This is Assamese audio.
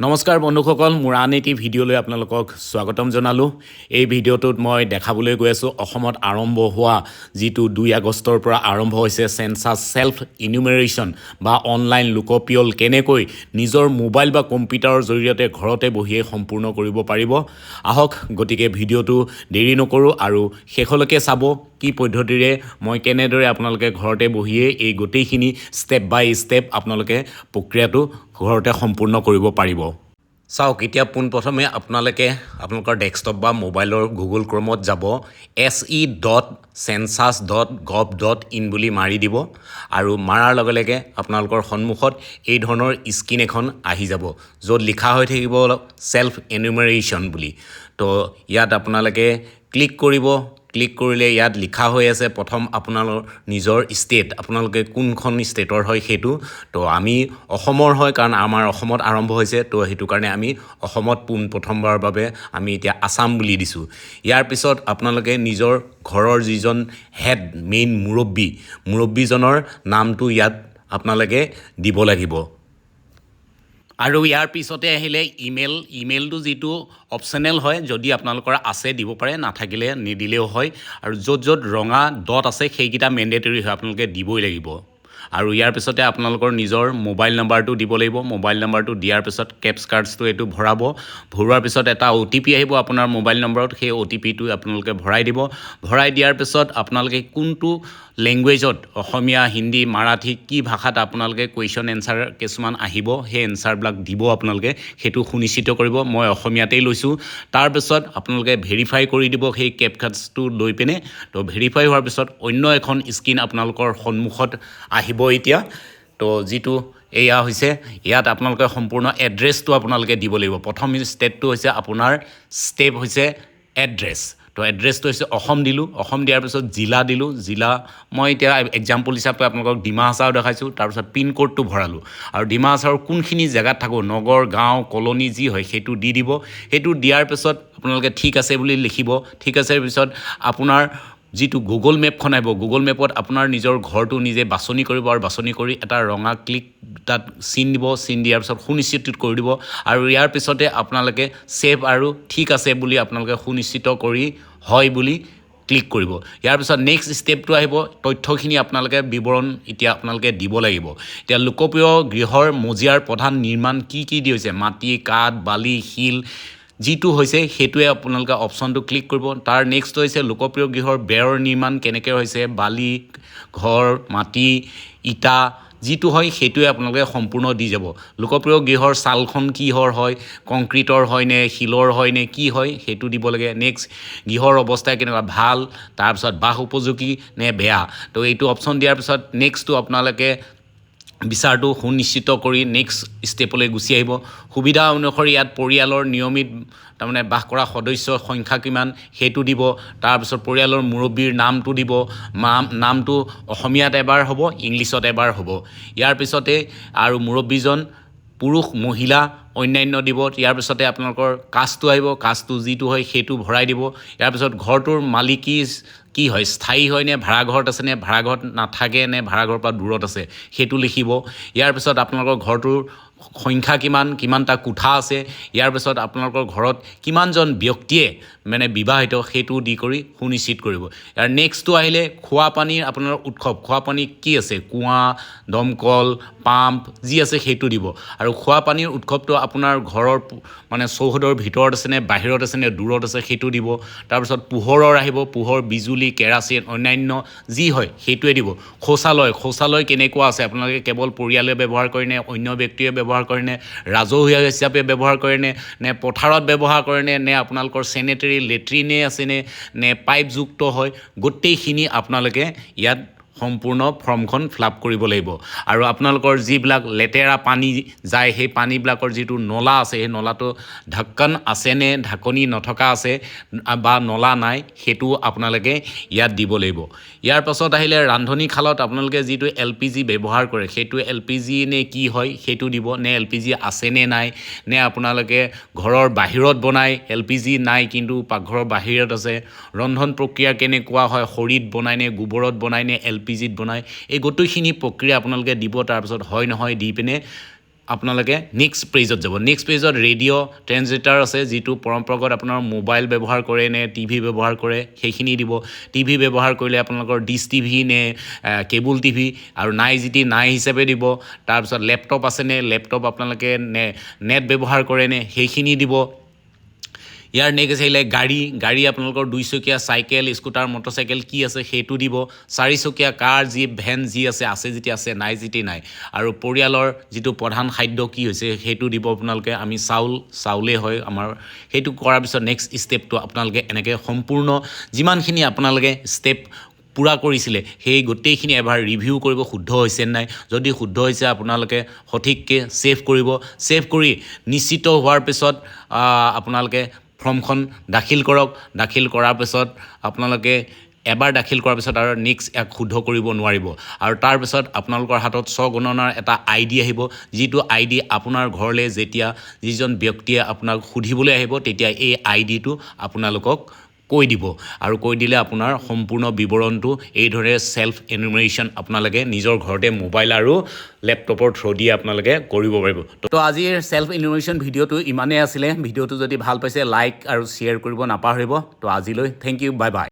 নমস্কাৰ বন্ধুসকল, মোৰ আন এটি ভিডিঅ'লৈ আপোনালোকক স্বাগতম জনালোঁ। এই ভিডিঅ'টোত মই দেখাবলৈ গৈ আছোঁ অসমত আৰম্ভ হোৱা যিটো 2 আগষ্টৰ পৰা আৰম্ভ হৈছে চেনচাছ ছেল্ফ ইনুমেৰেশ্যন বা অনলাইন লোকপিয়ল কেনেকৈ নিজৰ মোবাইল বা কম্পিউটাৰৰ জৰিয়তে ঘৰতে বহিয়ে সম্পূৰ্ণ কৰিব পাৰিব। আহক গতিকে ভিডিঅ'টো দেৰি নকৰোঁ আৰু শেষলৈকে চাব কি পদ্ধতিৰে মই কেনেদৰে আপোনালোকে ঘৰতে বহিয়ে এই গোটেইখিনি ষ্টেপ বাই ষ্টেপ আপোনালোকে প্ৰক্ৰিয়াটো ঘৰতে সম্পূৰ্ণ কৰিব পাৰিব। চাওক, এতিয়া পোনপ্ৰথমে আপোনালোকে আপোনালোকৰ ডেস্কটপ বা মোবাইলৰ গুগল ক্ৰমত যাব, se.census.gov.in বুলি মাৰি দিব আৰু মাৰাৰ লগে লগে আপোনালোকৰ সন্মুখত এই ধৰণৰ স্ক্ৰীন এখন আহি যাব য'ত লিখা হৈ থাকিব ছেল্ফ এনুমেৰেশ্যন বুলি। তো ইয়াত আপোনালোকে ক্লিক কৰিব। ক্লিক কৰিলে ইয়াত লিখা হৈ আছে প্ৰথম আপোনালোকৰ নিজৰ ষ্টেট, আপোনালোকে কোনখন ষ্টেটৰ হয় সেইটো। তো আমি অসমৰ হয়, কাৰণ আমাৰ অসমত আৰম্ভ হৈছে, তো সেইটো কাৰণে আমি অসমত প্ৰথমবাৰৰ বাবে আমি এতিয়া আসাম বুলি দিছোঁ। ইয়াৰ পিছত আপোনালোকে নিজৰ ঘৰৰ যিজন হেড মেইন মুৰব্বীজনৰ নামটো ইয়াত আপোনালোকে দিব লাগিব। আৰু ইয়াৰ পিছতে আহিলে ইমেইলটো যিটো অপশ্যনেল হয়, যদি আপোনালোকৰ আছে দিব পাৰে, নাথাকিলে নিদিলেও হয়। আৰু য'ত ৰঙা ডট আছে সেইকেইটা মেণ্ডেটৰী হয়, আপোনালোকে দিবই লাগিব। আৰু ইয়াৰ পিছতে আপোনালোকৰ নিজৰ মোবাইল নাম্বাৰটো দিব লাগিব। মোবাইল নাম্বাৰটো দিয়াৰ পিছত কেপছ কাৰ্ডছটো এইটো ভৰোৱাৰ পিছত এটা OTP আহিব আপোনাৰ মোবাইল নম্বৰত, সেই OTPটো আপোনালোকে ভৰাই দিব। ভৰাই দিয়াৰ পিছত আপোনালোকে কোনটো লেংগুৱেজত, অসমীয়া, হিন্দী, মাৰাঠী, কি ভাষাত আপোনালোকে কুৱেশ্যন এনচাৰ কিছুমান আহিব, সেই এনচাৰবিলাক দিব আপোনালোকে, সেইটো সুনিশ্চিত কৰিব। মই অসমীয়াতেই লৈছোঁ। তাৰপিছত আপোনালোকে ভেৰিফাই কৰি দিব সেই কেপকাৰ্ডছটো লৈ পিনে। তো ভেৰিফাই হোৱাৰ পিছত অন্য এখন স্ক্ৰীন আপোনালোকৰ সন্মুখত আহিব এতিয়া। তো যিটো এয়া হৈছে, ইয়াত আপোনালোকে সম্পূৰ্ণ এড্ৰেছটো আপোনালোকে দিব লাগিব। প্ৰথম ষ্টেপটো হৈছে আপোনাৰ ষ্টেপ হৈছে এড্ৰেছ। তো এড্ৰেছটো হৈছে অসম দিলোঁ। অসম দিয়াৰ পিছত জিলা মই এতিয়া এক্সাম্পল হিচাপে আপোনালোকক ডিমা হাছাও দেখাইছোঁ। তাৰপিছত পিনক'ডটো ভৰালোঁ আৰু ডিমা হাছাওৰ কোনখিনি জেগাত থাকোঁ, নগৰ, গাঁও, কলনী যি হয় সেইটো দি দিব। সেইটো দিয়াৰ পিছত আপোনালোকে ঠিক আছে বুলি লিখিব। ঠিক আছে পিছত আপোনাৰ যিটো গুগল মেপখন আহিব, গুগল মেপত আপোনাৰ নিজৰ ঘৰটো নিজে বাছনি কৰিব আৰু বাছনি কৰি এটা ৰঙা ক্লিক তাত চিন দিব। চিন দিয়াৰ পিছত সুনিশ্চিত কৰি দিব আৰু ইয়াৰ পিছতে আপোনালোকে ছেভ আৰু ঠিক আছে বুলি আপোনালোকে সুনিশ্চিত কৰি হয় বুলি ক্লিক কৰিব। ইয়াৰ পিছত নেক্সট ষ্টেপটো আহিব, তথ্যখিনি আপোনালোকে বিৱৰণ এতিয়া আপোনালোকে দিব লাগিব। এতিয়া লোকপ্ৰিয় গৃহৰ মজিয়াৰ প্ৰধান নিৰ্মাণ কি দি হৈছে, মাটি, কাঠ, বালি, শিল যিটো হৈছে সেইটোৱে আপোনালোকে অপশ্যনটো ক্লিক কৰিব। তাৰ নেক্সট হৈছে লোকপ্ৰিয় গৃহৰ বেৰৰ নিৰ্মাণ কেনেকৈ হৈছে, বালি, ঘৰ, মাটি, ইটা যিটো হয় সেইটোৱে আপোনালোকে সম্পূৰ্ণ দি যাব। লোকপ্ৰিয় গৃহৰ ছালখন কিহৰ হয়, কংক্ৰিটৰ হয়নে, শিলৰ হয়নে, কি হয় সেইটো দিব লাগে। নেক্সট গৃহৰ অৱস্থা কেনেকুৱা, ভাল, তাৰপিছত বাস উপযোগী নে বেয়া। তো এইটো অপশ্যন দিয়াৰ পিছত নেক্সটটো আপোনালোকে বিচাৰটো সুনিশ্চিত কৰি নেক্সট ষ্টেপলৈ গুচি আহিব। সুবিধা অনুসৰি ইয়াত পৰিয়ালৰ নিয়মিত তাৰমানে বাস কৰা সদস্যৰ সংখ্যা কিমান সেইটো দিব। তাৰপিছত পৰিয়ালৰ মুৰব্বীৰ নামটো দিব। নামটো অসমীয়াত এবাৰ হ'ব, ইংলিছত এবাৰ হ'ব। ইয়াৰ পিছতে আৰু মুৰব্বীজন পুৰুষ, মহিলা, অন্যান্য দিব। ইয়াৰ পিছতে আপোনালোকৰ কাষ্টটো আহিব, কাষ্টটো যিটো হয় সেইটো ভৰাই দিব। ইয়াৰ পিছত ঘৰটোৰ মালিকী কি হয়, স্থায়ী হয় নে ভাড়াঘৰত আছে নে ভাড়াঘৰত নাথাকে নে ভাড়াঘৰৰ পৰা দূৰত আছে সেইটো লিখিব। ইয়াৰ পিছত আপোনালোকৰ ঘৰটোৰ সংখ্যা কিমানটা কোঠা আছে। ইয়াৰ পিছত আপোনালোকৰ ঘৰত কিমানজন ব্যক্তিয়ে মানে বিবাহিত সেইটো দি কৰি সুনিশ্চিত কৰিব। ইয়াৰ নেক্সটটো আহিলে খোৱা পানীৰ আপোনাৰ উৎস, খোৱা পানী কি আছে, কুঁৱা, দমকল, পাম্প যি আছে সেইটো দিব। আৰু খোৱা পানীৰ উৎসটো আপোনাৰ ঘৰৰ মানে চৌহদৰ ভিতৰত আছে নে বাহিৰত আছে নে দূৰত আছে সেইটো দিব। তাৰপিছত পোহৰৰ আহিব, পোহৰ, বিজুলী, কেৰাচিন, অন্যান্য যি হয় সেইটোৱে দিব। শৌচালয় কেনেকুৱা আছে, আপোনালোকে কেৱল পৰিয়ালে ব্যৱহাৰ কৰে নে অন্য ব্যক্তিয়ে ব্যৱহাৰ কৰে নে ৰাজহুৱা হিচাপে ব্যৱহাৰ কৰে নে পথাৰত ব্যৱহাৰ কৰে নে আপোনালোকৰ চেনিটেৰী লেট্ৰিনে আছেনে নে পাইপযুক্ত হয়, গোটেইখিনি আপোনালোকে ইয়াত সম্পূৰ্ণ ফৰ্মখন ফিল আপ কৰিব লাগিব। আৰু আপোনালোকৰ যিবিলাক লেতেৰা পানী যায় সেই পানীবিলাকৰ যিটো নলা আছে সেই নলাটো ঢাকন আছেনে ঢাকনি নথকা আছে বা নলা নাই সেইটো আপোনালোকে ইয়াত দিব লাগিব। ইয়াৰ পাছত আহিলে ৰান্ধনীশালত আপোনালোকে যিটো LPG ব্যৱহাৰ কৰে সেইটো LPG নে কি হয় সেইটো দিব, নে LPG আছে নে নাই, নে আপোনালোকে ঘৰৰ বাহিৰত বনায় LPG নাই কিন্তু পাকঘৰৰ বাহিৰত আছে। ৰন্ধন প্ৰক্ৰিয়া কেনেকুৱা হয়, খৰিত বনায় নে গোবৰত বনায় নে LPGত বনায়, এই গোটেইখিনি প্ৰক্ৰিয়া আপোনালোকে দিব। তাৰপিছত হয় নহয় দি পিনে আপোনালোকে নেক্সট পেজত যাব নেক্সট পেজত ৰেডিঅ' ট্ৰেঞ্জিটাৰ আছে যিটো পৰম্পৰাগত আপোনাৰ মোবাইল ব্যৱহাৰ কৰে নে টিভি ব্যৱহাৰ কৰে সেইখিনি দিব টিভি ব্যৱহাৰ কৰিলে আপোনালোকৰ ডিছ টিভি নে কেবুল টিভি আৰু নাই যদি নাই হিচাপে দিব তাৰপিছত লেপটপ আছেনে লেপটপ আপোনালোকে নেট ব্যৱহাৰ কৰে নে সেইখিনি দিব ইয়াৰ নেক্সট আহিলে গাড়ী আপোনালোকৰ দুইচকীয়া চাইকেল স্কুটাৰ মটৰচাইকেল কি আছে সেইটো দিব চাৰিচকীয়া কাৰ জীপ ভেন যি আছে যদি আছে নাই যদি নাই আৰু পৰিয়ালৰ যিটো প্ৰধান খাদ্য কি হৈছে সেইটো দিব আপোনালোকে আমি চাউলেই হয় আমাৰ সেইটো কৰাৰ পিছত নেক্সট ষ্টেপটো আপোনালোকে এনেকৈ সম্পূৰ্ণ যিমানখিনি আপোনালোকে ষ্টেপ পূৰা কৰিছিলে সেই গোটেইখিনি এবাৰ ৰিভিউ কৰিব শুদ্ধ হৈছে নাই যদি শুদ্ধ হৈছে আপোনালোকে সঠিককৈ ছেভ কৰিব ছেভ কৰি নিশ্চিত হোৱাৰ পিছত আপোনালোকে ফৰ্মখন দাখিল কৰক দাখিল কৰাৰ পিছত আপোনালোকে এবাৰ দাখিল কৰাৰ পিছত আৰু নেক্সট এক শুদ্ধ কৰিব নোৱাৰিব আৰু তাৰপিছত আপোনালোকৰ হাতত স্বগণনাৰ এটা ID আহিব যিটো ID আপোনাৰ ঘৰলৈ যেতিয়া যিজন ব্যক্তিয়ে আপোনাক সুধিবলৈ আহিব তেতিয়া এই IDটো আপোনালোকক কৈ দিব আৰু কৈ দিলে আপোনাৰ সম্পূৰ্ণ বিৱৰণটো এইদৰে সেলফ এনুমেৰেশ্যন আপোনালোকে নিজৰ ঘৰতে মোবাইল আৰু লেপটপৰ থ্ৰু দি আপোনালোকে কৰিব পাৰিব তো আজিৰ সেলফ এনুমেৰেশ্যন ভিডিঅ'টো ইমানেই আছিলে ভিডিঅ'টো যদি ভাল পাইছে লাইক আৰু শ্বেয়াৰ কৰিব নাপাহৰিব তো আজিলৈ থেংক ইউ বাই বাই